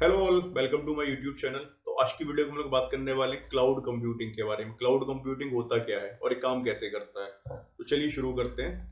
Hello all, welcome to my YouTube channel. तो आज की वीडियो में हम लोग बात करने वाले हैं क्लाउड कंप्यूटिंग के बारे में। क्लाउड कंप्यूटिंग होता क्या है और ये काम कैसे करता है। तो चलिए शुरू करते हैं।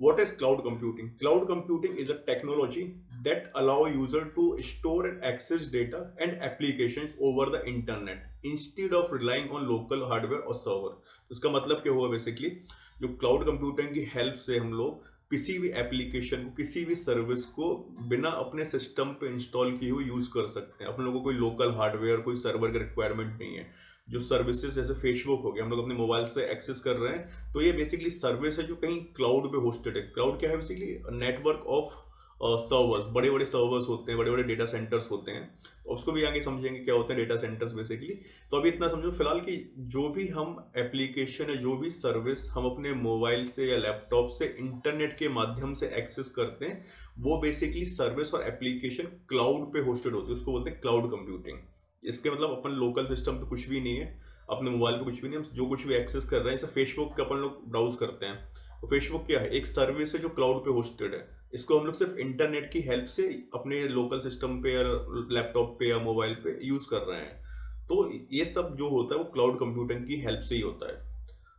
What is cloud computing? Cloud computing is a technology that allow user to store and access data and applications over the internet instead of relying on local hardware or server। इसका मतलब क्या हुआ बेसिकली, जो cloud computing की help से हम लोग किसी भी एप्लीकेशन को, किसी भी सर्विस को बिना अपने सिस्टम पे इंस्टॉल किए हुए यूज कर सकते हैं। अपन लोगों को कोई लोकल हार्डवेयर, कोई सर्वर की रिक्वायरमेंट नहीं है। जो सर्विसेज जैसे फेसबुक हो गया, हम लोग अपने मोबाइल से एक्सेस कर रहे हैं, तो ये बेसिकली सर्विस है जो कहीं क्लाउड पे होस्टेड है। क्लाउड क्या है बेसिकली? नेटवर्क ऑफ सर्वर्स, बड़े बड़े सर्वर्स होते हैं, बड़े बड़े डेटा सेंटर्स होते हैं। तो उसको भी आगे समझेंगे क्या होते हैं डेटा सेंटर्स बेसिकली। तो अभी इतना समझो फिलहाल कि जो भी हम एप्लीकेशन है, जो भी सर्विस हम अपने मोबाइल से या लैपटॉप से इंटरनेट के माध्यम से एक्सेस करते हैं, वो बेसिकली सर्विस और एप्लीकेशन क्लाउड पे होस्टेड होती है। उसको बोलते हैं क्लाउड कंप्यूटिंग। इसके मतलब अपन लोकल सिस्टम पे कुछ भी नहीं है, अपने मोबाइल पे कुछ भी नहीं, हम जो कुछ भी एक्सेस कर रहे हैं। जैसे फेसबुक का अपन लोग ब्राउज करते हैं, तो फेसबुक क्या है? एक सर्विस है जो क्लाउड पे होस्टेड है। इसको हम लोग सिर्फ इंटरनेट की हेल्प से अपने लोकल सिस्टम पे या लैपटॉप पे या मोबाइल पे यूज कर रहे हैं। तो ये सब जो होता है वो क्लाउड कंप्यूटिंग की हेल्प से ही होता है।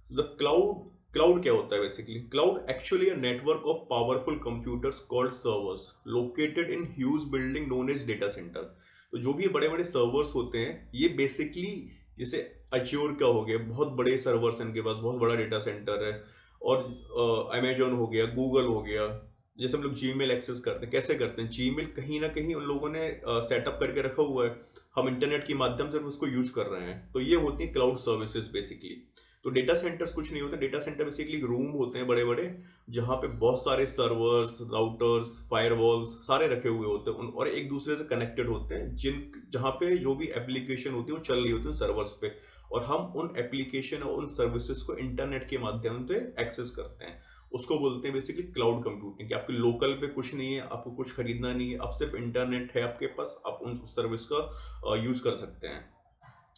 द क्लाउड क्लाउड क्या होता है basically? Cloud actually a network of powerful computers called servers located in huge building known as data centre. तो जो भी बड़े बड़े सर्वर्स होते हैं, ये बेसिकली जैसे अज्योर का हो गया, बहुत बड़े सर्वर्स इनके पास, बहुत बड़ा डेटा सेंटर है। और अमेजोन हो गया, गूगल हो गया। जैसे हम लोग जीमेल एक्सेस करते हैं, कैसे करते हैं? जीमेल कहीं ना कहीं उन लोगों ने सेटअप करके रखा हुआ है, हम इंटरनेट के माध्यम से उसको यूज कर रहे हैं। तो ये होती है क्लाउड सर्विसेज बेसिकली। तो डेटा सेंटर्स कुछ नहीं होते। डेटा सेंटर बेसिकली रूम होते हैं बड़े बड़े, जहाँ पे बहुत सारे सर्वर्स, राउटर्स, फायरवॉल्स सारे रखे हुए होते हैं और एक दूसरे से कनेक्टेड होते हैं, जहाँ पे जो भी एप्लीकेशन होती है वो चल रही होती है सर्वर्स पे। और हम उन एप्लीकेशन और उन सर्विसेज को इंटरनेट के माध्यम से एक्सेस करते हैं। उसको बोलते हैं बेसिकली क्लाउड कंप्यूटिंग। कि आपके लोकल पे कुछ नहीं है, आपको कुछ खरीदना नहीं है, आप सिर्फ इंटरनेट है आपके पास, आप उन सर्विस का यूज कर सकते हैं।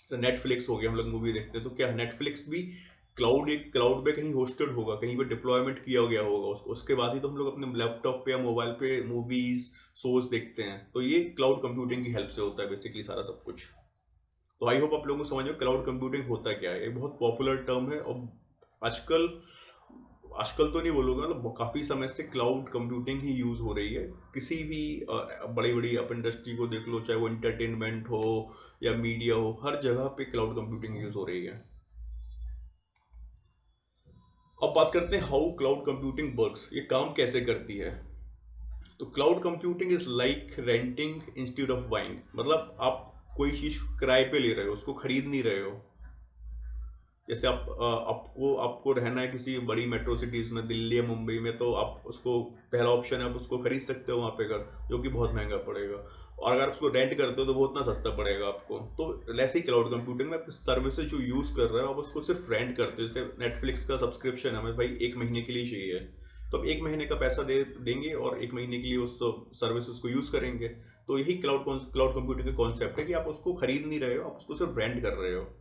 तो नेटफ्लिक्स हो गया, हम लोग मूवी देखते हैं, तो क्या नेटफ्लिक्स भी एक क्लाउड पे कहीं होस्टेड होगा, कहीं पे डिप्लॉयमेंट किया गया होगा उसके बाद ही तो हम लोग अपने लैपटॉप पे या मोबाइल पे मूवीज, शोज देखते हैं। तो ये क्लाउड कंप्यूटिंग की हेल्प से होता है बेसिकली सारा सब कुछ। तो आई होप आप लोगों को समझ में क्लाउड कंप्यूटिंग होता क्या है। ये बहुत पॉपुलर टर्म है और आजकल आजकल तो नहीं बोलूंगा, मतलब काफी समय से क्लाउड कंप्यूटिंग ही यूज हो रही है। किसी भी बड़ी बड़ी आप इंडस्ट्री को देख लो, चाहे वो एंटरटेनमेंट हो या मीडिया हो, हर जगह पे क्लाउड कंप्यूटिंग यूज हो रही है। अब बात करते हैं हाउ क्लाउड कंप्यूटिंग वर्क्स, ये काम कैसे करती है। तो cloud computing is like renting instead of buying. मतलब आप कोई चीज किराए पे ले रहे हो, उसको खरीद नहीं रहे हो। जैसे आपको आपको रहना है किसी बड़ी मेट्रो सिटीज में, दिल्ली या मुंबई में, तो आप उसको पहला ऑप्शन है, आप उसको खरीद सकते हो वहाँ पे घर, जो कि बहुत महंगा पड़ेगा। और अगर आप उसको रेंट करते हो तो वो उतना सस्ता पड़ेगा आपको। तो ऐसे ही क्लाउड कंप्यूटिंग में आप सर्विसेज जो यूज कर रहे हो, आप उसको सिर्फ रेंट करते हो। जैसे नेटफ्लिक्स का सब्सक्रिप्शन हमें भाई 1 महीने के लिए चाहिए, तो अब 1 महीने का पैसा दे देंगे और 1 महीने के लिए उस सर्विसेज को यूज करेंगे। तो यही क्लाउड कंप्यूटिंग का कॉन्सेप्ट है कि आप उसको खरीद नहीं रहे हो, आप उसको सिर्फ रेंट कर रहे हो।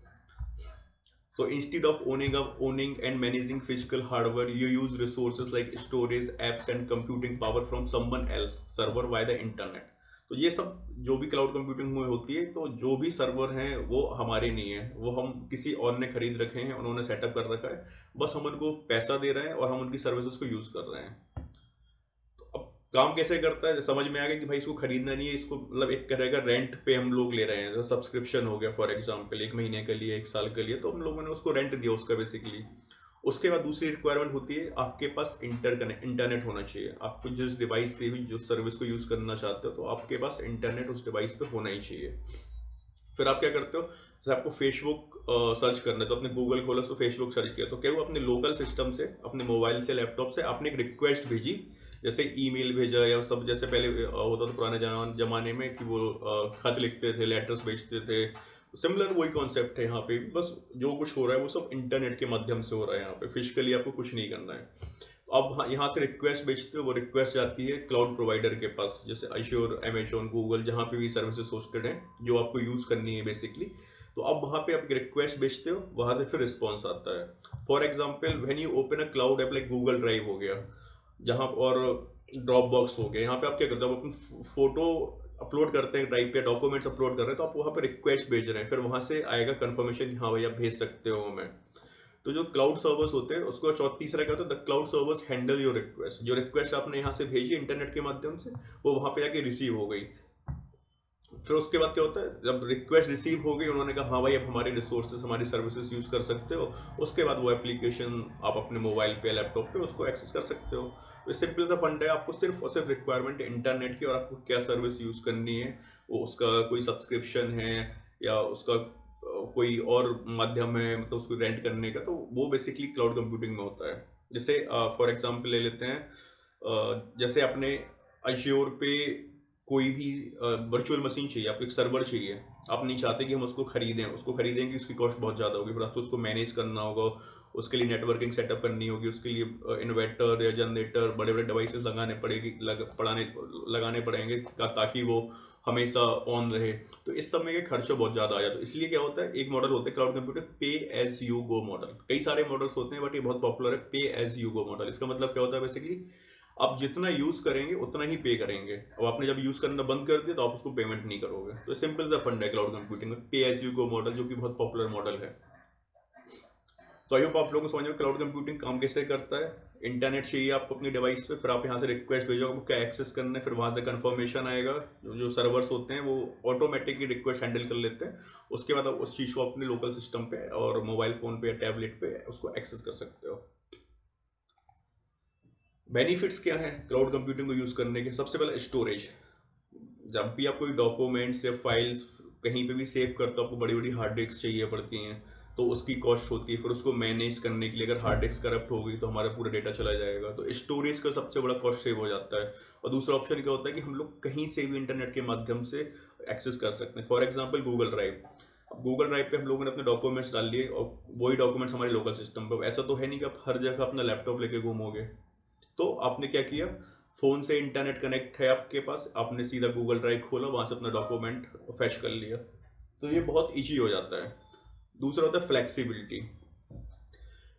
So instead of owning and managing physical hardware, you use resources like storage, apps, and computing power from someone else server via the internet। तो ये सब जो भी क्लाउड कंप्यूटिंग में होती है, तो जो भी सर्वर हैं वो हमारे नहीं है, वो हम किसी और ने खरीद रखे हैं, उन्होंने सेटअप कर रखा है। बस हम उनको पैसा दे रहे हैं और हम उनकी सर्विसेज को यूज कर रहे हैं। अब काम कैसे करता है समझ में आ गया कि भाई इसको खरीदना नहीं है, इसको मतलब एक तरह का रेंट पे हम लोग ले रहे हैं। सब्सक्रिप्शन हो गया फॉर एग्जांपल, 1 महीने के लिए, 1 साल के लिए, तो हम लोगों ने उसको रेंट दिया उसका बेसिकली। उसके बाद दूसरी रिक्वायरमेंट होती है, आपके पास इंटरनेट होना चाहिए। आपको जिस डिवाइस से भी जो सर्विस को यूज करना चाहते हो, तो आपके पास इंटरनेट उस डिवाइस पे होना ही चाहिए। फिर आप क्या करते हो, जैसे आपको फेसबुक सर्च करना है, तो आपने गूगल खोला, उसको फेसबुक सर्च किया, तो क्या वो अपने लोकल सिस्टम से, अपने मोबाइल से, लैपटॉप से आपने एक रिक्वेस्ट भेजी, जैसे ईमेल भेजा या सब, जैसे पहले होता था पुराने जमाने में कि वो खत लिखते थे, लेटर्स भेजते थे। सिमिलर वही कॉन्सेप्ट है यहाँ पे भी, बस जो कुछ हो रहा है वो सब इंटरनेट के माध्यम से हो रहा है। यहाँ पे फिजिकली आपको कुछ नहीं करना है। तो अब यहाँ से रिक्वेस्ट भेजते हो, वो रिक्वेस्ट जाती है क्लाउड प्रोवाइडर के पास, जैसे अश्योर, अमेजोन, गूगल, जहाँ पे भी सर्विसेज होस्टेड हैं जो आपको यूज करनी है बेसिकली। तो अब वहाँ पे आप रिक्वेस्ट भेजते हो, वहाँ से फिर रिस्पॉन्स आता है। For example when you open a cloud app like Google drive हो गया, जहाँ और ड्रॉप बॉक्स हो गया, यहाँ पे आप क्या करते हो, आप अपनी फोटो अपलोड करते हैं ड्राइव पे, डॉक्यूमेंट्स अपलोड कर रहे हैं, तो आप वहाँ पे रिक्वेस्ट भेज रहे हैं, फिर वहाँ से आएगा कंफर्मेशन कि हाँ भाई आप भेज सकते हो हमें। तो जो क्लाउड सर्वर्स होते हैं उसको तीसरा क्या होता है, the cloud servers handle your request. जो रिक्वेस्ट आपने यहाँ से भेजी इंटरनेट के माध्यम से, वो वहाँ पे जाके रिसीव हो गई। फिर उसके बाद क्या होता है, जब रिक्वेस्ट रिसीव हो गई, उन्होंने कहा हाँ भाई आप हमारे रिसोर्सेज हमारी सर्विसेज यूज़ कर सकते हो, उसके बाद वो एप्लीकेशन आप अपने मोबाइल पे लैपटॉप पे उसको एक्सेस कर सकते हो। तो सिंपल सा फंड है, आपको सिर्फ और सिर्फ रिक्वायरमेंट है इंटरनेट की, और आपको क्या सर्विस यूज़ करनी है, वो उसका कोई सब्सक्रिप्शन है या उसका कोई और माध्यम है, मतलब उसको रेंट करने का, तो वो बेसिकली क्लाउड कंप्यूटिंग में होता है। जैसे फॉर एग्जांपल ले लेते हैं, जैसे अपने अश्योर पे कोई भी वर्चुअल मशीन चाहिए, आपको एक सर्वर चाहिए, आप नहीं चाहते कि हम उसको खरीदें, उसको खरीदेंगे उसकी कॉस्ट बहुत ज़्यादा होगी, फिर आपको उसको मैनेज करना होगा, उसके लिए नेटवर्किंग सेटअप करनी होगी, उसके लिए इन्वर्टर या जनरेटर बड़े बड़े डिवाइसेस लगाने पड़ेंगे ताकि वो हमेशा ऑन रहे। तो इस सब में खर्चा बहुत ज़्यादा आ जाता है। इसलिए क्या होता है, एक मॉडल होता है क्लाउड कंप्यूटर पे एज यू गो मॉडल। कई सारे मॉडल्स होते हैं बट ये बहुत पॉपुलर है पे एज यू गो मॉडल। इसका मतलब क्या होता है, बेसिकली आप जितना यूज करेंगे उतना ही पे करेंगे। अब आपने जब यूज करना बंद कर दिया तो आप उसको पेमेंट नहीं करोगे। तो सिंपल सा फंड है क्लाउड कंप्यूटिंग में, पे एज यू गो मॉडल, जो कि बहुत पॉपुलर मॉडल है। तो आई होप आप लोगों को समझ में क्लाउड कंप्यूटिंग काम कैसे करता है। इंटरनेट चाहिए आपको अपनी डिवाइस पे, फिर आप यहाँ से रिक्वेस्ट भेजोगे, आपको क्या एक्सेस करना है, फिर वहाँ से कंफर्मेशन आएगा। जो सर्वर्स होते हैं वो ऑटोमेटिकली रिक्वेस्ट हैंडल कर लेते हैं। उसके बाद आप उस चीज़ को अपने लोकल सिस्टम पे और मोबाइल फ़ोन पे या टैबलेट पे उसको एक्सेस कर सकते हो। बेनिफिट्स क्या हैं क्लाउड कंप्यूटिंग को यूज़ करने के? सबसे पहले स्टोरेज। जब भी आप कोई डॉक्यूमेंट्स या फाइल्स कहीं पे भी सेव करते हो, आपको बड़ी बड़ी हार्ड डिस्क चाहिए पड़ती हैं, तो उसकी कॉस्ट होती है। फिर उसको मैनेज करने के लिए अगर हार्ड डिस्क करप्ट हो गई तो हमारा पूरा डेटा चला जाएगा, तो स्टोरेज का सबसे बड़ा कॉस्ट सेव हो जाता है। और दूसरा ऑप्शन क्या होता है कि हम लोग कहीं से भी इंटरनेट के माध्यम से एक्सेस कर सकते हैं। For example Google drive. अब गूगल ड्राइव पे हम लोगों ने अपने डॉक्यूमेंट्स डाल लिए और वही डॉक्यूमेंट्स हमारे लोकल सिस्टम पर। ऐसा तो है नहीं कि आप हर जगह अपना लैपटॉप लेके घूमोगे। तो आपने क्या किया, फ़ोन से इंटरनेट कनेक्ट है आपके पास, आपने सीधा गूगल ड्राइव खोला, वहाँ से अपना डॉक्यूमेंट फैच कर लिया, तो ये बहुत ईजी हो जाता है। दूसरा होता है flexibility.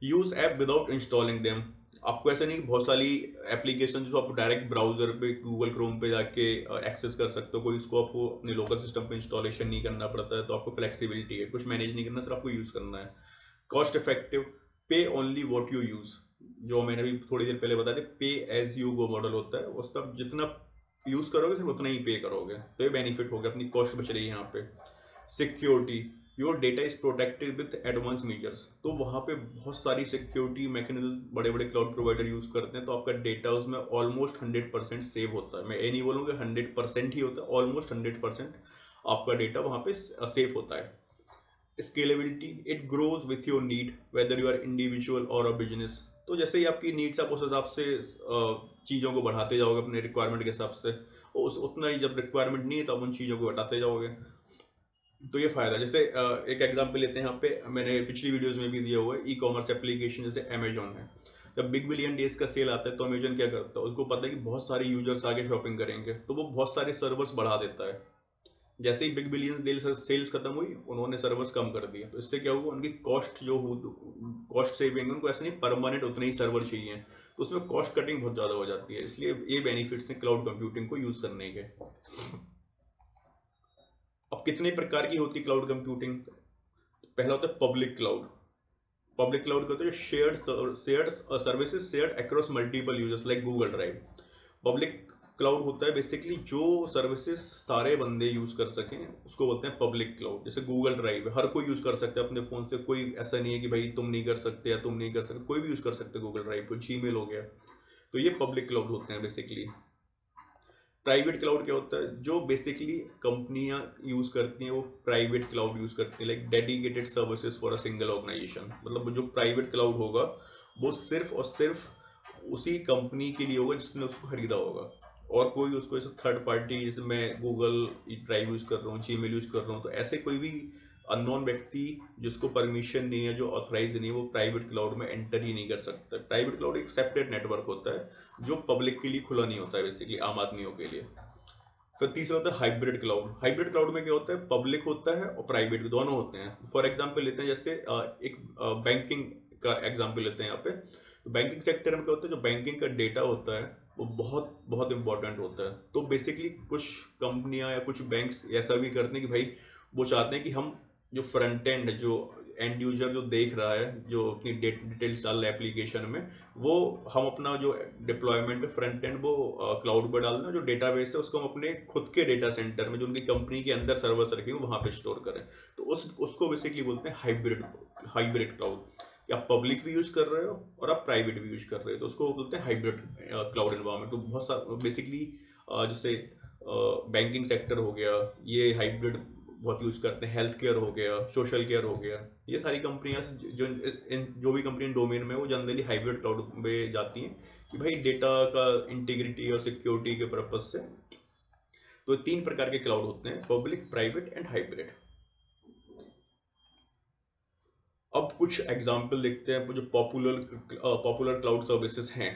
Use app without installing them. आपको ऐसा नहीं कि बहुत सारी एप्लीकेशन जो आप डायरेक्ट ब्राउजर पे गूगल क्रोम पे जाके एक्सेस कर सकते हो, कोई उसको आपको अपने लोकल सिस्टम पे इंस्टॉलेशन नहीं करना पड़ता है, तो आपको फ्लेक्सिबिलिटी है, कुछ मैनेज नहीं करना, सिर्फ आपको यूज़ करना है। कॉस्ट इफेक्टिव, पे ओनली वॉट यू यूज़। जो मैंने भी थोड़ी देर पहले बताया था, पे एज यू गो मॉडल होता है, उसका जितना यूज़ करोगे सिर्फ उतना ही पे करोगे, तो ये बेनिफिट हो गया, अपनी कॉस्ट बच रही है यहाँ पे। Security, your data is protected with advance measures. तो वहाँ पे बहुत सारी सिक्योरिटी मैकेनिज्म बड़े बड़े क्लाउड प्रोवाइडर यूज़ करते हैं, तो आपका डेटा उसमें ऑलमोस्ट 100% सेव होता है। मैं ये नहीं बोलूँगा 100% ही होता है, ऑलमोस्ट 100% आपका डेटा वहाँ पे सेफ होता है। Scalability, it grows with your need whether you are individual और अ बिजनेस। तो जैसे ही आपकी नीड्स, आप उस हिसाब से चीज़ों को बढ़ाते जाओगे अपने रिक्वायरमेंट के हिसाब से, और उस उतना ही जब रिक्वायरमेंट नहीं है तो आप उन चीज़ों को हटाते जाओगे। तो ये फायदा, जैसे एक एग्जांपल लेते हैं यहाँ पे, मैंने पिछली वीडियोस में भी दिया हुआ है, ई कॉमर्स एप्लीकेशन जैसे अमेजॉन है। जब बिग बिलियन डेज का सेल आता है तो अमेजॉन क्या करता है, उसको पता है कि बहुत सारे यूजर्स आगे शॉपिंग करेंगे, तो वो बहुत सारे सर्वर्स बढ़ा देता है। जैसे ही बिग बिलियन डे सेल्स खत्म हुई, उन्होंने सर्वर्स कम कर दिया, तो इससे क्या हुआ, उनकी कॉस्ट जो हो, कॉस्ट सेविंग, उनको ऐसे नहीं परमानेंट उतने ही सर्वर चाहिए, तो उसमें कॉस्ट कटिंग बहुत ज़्यादा हो जाती है। इसलिए ये बेनिफिट्स हैं क्लाउड कंप्यूटिंग को यूज़ करने के। अब कितने प्रकार की होती है क्लाउड कंप्यूटिंग? पहला होता है पब्लिक क्लाउड। पब्लिक क्लाउड का होता है shared services shared across multiple users like Google drive. Public cloud होता है बेसिकली जो सर्विसेज सारे बंदे यूज कर सकें, उसको बोलते हैं पब्लिक क्लाउड। जैसे गूगल ड्राइव हर कोई यूज कर सकता है अपने फोन से, कोई ऐसा नहीं है कि भाई तुम नहीं कर सकते या तुम नहीं कर सकते, कोई भी यूज कर सकते गूगल ड्राइव को। जीमेल हो गया, तो ये पब्लिक क्लाउड होते हैं बेसिकली। प्राइवेट क्लाउड क्या होता है, जो बेसिकली कंपनियां यूज करती हैं, वो प्राइवेट क्लाउड यूज करती हैं, like dedicated services for a single organisation. मतलब जो प्राइवेट क्लाउड होगा वो सिर्फ और सिर्फ उसी कंपनी के लिए होगा जिसने उसको खरीदा होगा, और कोई उसको ऐसे थर्ड पार्टी, जैसे मैं गूगल ड्राइव यूज कर रहा हूँ, जीमेल यूज कर रहा हूँ, तो ऐसे कोई भी अननोन व्यक्ति जिसको परमिशन नहीं है, जो ऑथराइज नहीं है, वो प्राइवेट क्लाउड में एंटर ही नहीं कर सकता। प्राइवेट क्लाउड एक सेपरेट नेटवर्क होता है जो पब्लिक के लिए खुला नहीं होता है, बेसिकली आम आदमियों के लिए। फिर तीसरा होता है हाइब्रिड क्लाउड। हाइब्रिड क्लाउड में क्या होता है, पब्लिक होता है और प्राइवेट दोनों होते हैं। फॉर एग्जांपल लेते हैं, जैसे एक बैंकिंग का एग्जांपल लेते हैं यहाँ पे। तो बैंकिंग सेक्टर में क्या होता है, जो बैंकिंग का डेटा होता है वो बहुत बहुत इंपॉर्टेंट होता है। तो बेसिकली कुछ कंपनियां या कुछ बैंक्स ऐसा भी करते हैं कि भाई वो चाहते हैं कि हम जो फ्रंट एंड, जो एंड यूजर जो देख रहा है, जो अपनी डिटेल्स डाल रहा है एप्लीकेशन में, वो हम अपना जो डिप्लॉयमेंट फ्रंट एंड वो क्लाउड पर डाल दें। जो डेटाबेस है उसको हम अपने खुद के डेटा सेंटर में, जो उनकी कंपनी के अंदर सर्वर्स रखे हुए वहाँ पे स्टोर करें। तो उसको बेसिकली बोलते हैं हाइब्रिड हाइब्रिड क्लाउड, कि आप पब्लिक भी यूज कर रहे हो और आप प्राइवेट भी यूज कर रहे हो, तो उसको बोलते हैं हाइब्रिड क्लाउड एनवायरनमेंट। तो बहुत सारा बेसिकली जैसे बैंकिंग सेक्टर हो गया, ये हाइब्रिड बहुत यूज करते हैं। हेल्थ केयर हो गया, सोशल केयर हो गया, ये सारी कंपनियां जो जो भी कंपनी डोमेन में, वो जनरली हाइब्रिड क्लाउड में जाती हैं कि भाई डेटा का इंटीग्रिटी और सिक्योरिटी के पर्पज से। तो 3 प्रकार के क्लाउड होते हैं, पब्लिक, प्राइवेट एंड हाइब्रिड। अब कुछ एग्जाम्पल देखते हैं जो पॉपुलर क्लाउड सर्विसेज हैं।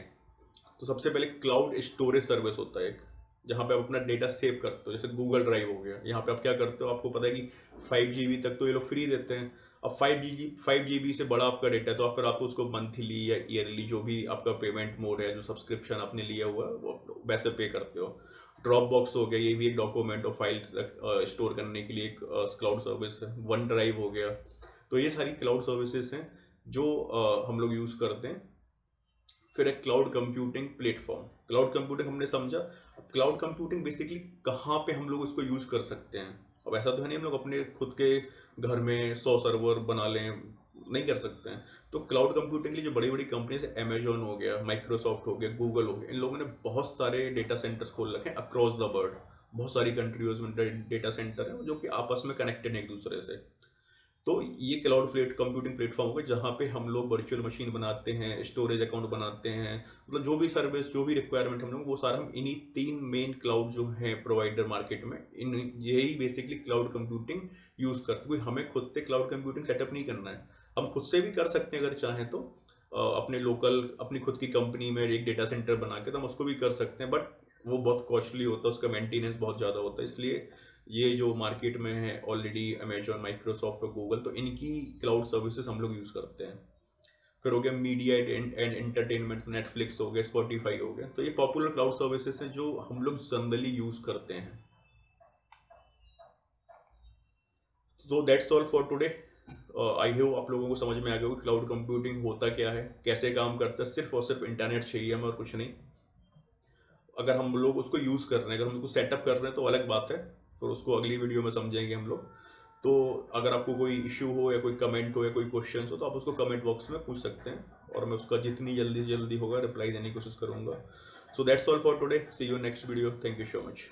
तो सबसे पहले क्लाउड स्टोरेज सर्विस होता है एक, जहाँ पे आप अपना डेटा सेव करते हो। जैसे गूगल ड्राइव हो गया, यहाँ पे आप क्या करते हो, आपको पता है कि 5 GB तक तो ये लोग फ्री देते हैं। अब 5 GB से बड़ा आपका डेटा है तो आप फिर आपको उसको मंथली या ईयरली, जो भी आपका पेमेंट मोड है, जो सब्सक्रिप्शन आपने लिया हुआ है, वो वैसे पे करते हो। ड्रॉप बॉक्स हो गया, ये भी एक डॉक्यूमेंट और फाइल स्टोर करने के लिए एक क्लाउड सर्विस है। वन ड्राइव हो गया। तो ये सारी क्लाउड सर्विसेज हैं जो हम लोग यूज़ करते हैं। फिर एक cloud computing platform. Cloud computing हमने समझा। अब क्लाउड कंप्यूटिंग बेसिकली कहाँ पे हम लोग उसको यूज़ कर सकते हैं। अब ऐसा तो है नहीं हम लोग अपने खुद के घर में 100 सर्वर बना लें, नहीं कर सकते हैं। तो क्लाउड कंप्यूटिंग के लिए जो बड़ी बड़ी कंपनीज है, अमेजोन हो गया, माइक्रोसॉफ्ट हो गया, गूगल हो गया, इन लोगों ने बहुत सारे डेटा सेंटर्स खोल रखे हैं अक्रॉस द वर्ल्ड। बहुत सारी कंट्रीज में डेटा सेंटर है जो कि आपस में कनेक्टेड है एक दूसरे से। तो ये क्लाउड कंप्यूटिंग प्लेटफॉर्म होगा जहाँ पे हम लोग वर्चुअल मशीन बनाते हैं, स्टोरेज अकाउंट बनाते हैं, मतलब जो भी सर्विस, जो भी रिक्वायरमेंट हम लोग, वो सारा हम इन्हीं 3 मेन क्लाउड जो हैं प्रोवाइडर मार्केट में, इन यही बेसिकली क्लाउड कंप्यूटिंग यूज करते हैं। कोई हमें खुद से क्लाउड कंप्यूटिंग सेटअप नहीं करना है। हम खुद से भी कर सकते हैं अगर चाहें तो, अपने लोकल, अपनी खुद की कंपनी में एक डेटा सेंटर बना के तो हम उसको भी कर सकते हैं, बट वो बहुत कॉस्टली होता है, उसका मेंटेनेंस बहुत ज़्यादा होता है। इसलिए ये जो मार्केट में है ऑलरेडी, अमेजोन, माइक्रोसॉफ्ट और गूगल, तो इनकी क्लाउड सर्विसेज हम लोग यूज़ करते हैं। फिर हो गया मीडिया एंड एंटरटेनमेंट, नेटफ्लिक्स हो गया, स्पॉटिफाई हो गया। तो ये पॉपुलर क्लाउड सर्विसेज हैं जो हम लोग जनरली यूज़ करते हैं। तो that's all for today. I hope आप लोगों को समझ में आ गया कि क्लाउड कंप्यूटिंग होता क्या है, कैसे काम करता है। सिर्फ और सिर्फ इंटरनेट चाहिए हमें और कुछ नहीं। अगर हम लोग उसको यूज़ कर रहे हैं, अगर हम उसको सेटअप कर रहे हैं तो अलग बात है, फिर उसको अगली वीडियो में समझेंगे हम लोग। तो अगर आपको कोई इश्यू हो या कोई कमेंट हो या कोई क्वेश्चन हो तो आप उसको कमेंट बॉक्स में पूछ सकते हैं और मैं उसका जितनी जल्दी से जल्दी होगा रिप्लाई देने की कोशिश करूंगा। So that's all for today, see you next video, thank you so much.